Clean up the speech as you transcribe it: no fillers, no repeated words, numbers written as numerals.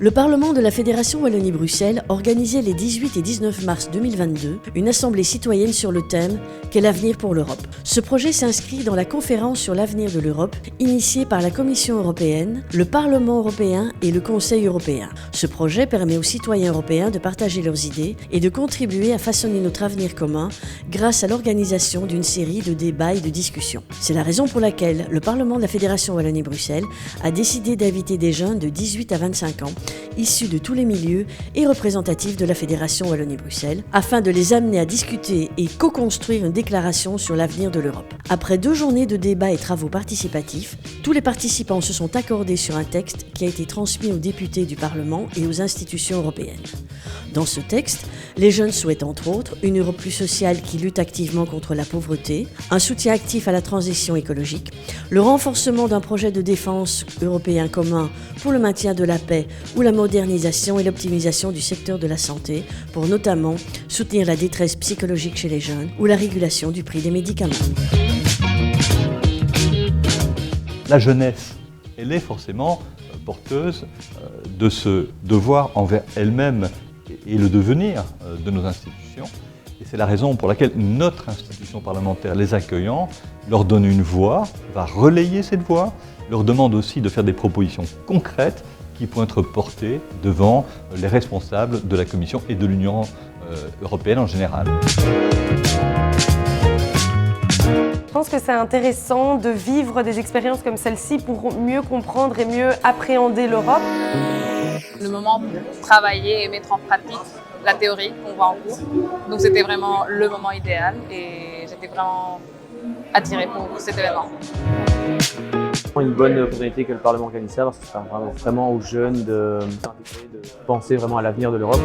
Le Parlement de la Fédération Wallonie-Bruxelles organisait les 18 et 19 mars 2022 une assemblée citoyenne sur le thème « Quel avenir pour l'Europe ». Ce projet s'inscrit dans la conférence sur l'avenir de l'Europe initiée par la Commission européenne, le Parlement européen et le Conseil européen. Ce projet permet aux citoyens européens de partager leurs idées et de contribuer à façonner notre avenir commun grâce à l'organisation d'une série de débats et de discussions. C'est la raison pour laquelle le Parlement de la Fédération Wallonie-Bruxelles a décidé d'inviter des jeunes de 18 à 25 ans issus de tous les milieux et représentatifs de la Fédération Wallonie-Bruxelles, afin de les amener à discuter et co-construire une déclaration sur l'avenir de l'Europe. Après 2 journées de débats et travaux participatifs, tous les participants se sont accordés sur un texte qui a été transmis aux députés du Parlement et aux institutions européennes. Dans ce texte, les jeunes souhaitent entre autres une Europe plus sociale qui lutte activement contre la pauvreté, un soutien actif à la transition écologique, le renforcement d'un projet de défense européen commun pour le maintien de la paix ou la modernisation et l'optimisation du secteur de la santé pour notamment soutenir la détresse psychologique chez les jeunes ou la régulation du prix des médicaments. La jeunesse, elle est forcément porteuse de ce devoir envers elle-même et le devenir de nos institutions. Et c'est la raison pour laquelle notre institution parlementaire, les accueillant, leur donne une voix, va relayer cette voix, leur demande aussi de faire des propositions concrètes qui pourront être portées devant les responsables de la Commission et de l'Union européenne en général. Je pense que c'est intéressant de vivre des expériences comme celle-ci pour mieux comprendre et mieux appréhender l'Europe. Le moment pour travailler et mettre en pratique la théorie qu'on voit en cours. Donc c'était vraiment le moment idéal et j'étais vraiment attirée pour cet événement. Une bonne opportunité que le Parlement organise ça parce que ça permet vraiment aux jeunes de penser vraiment à l'avenir de l'Europe.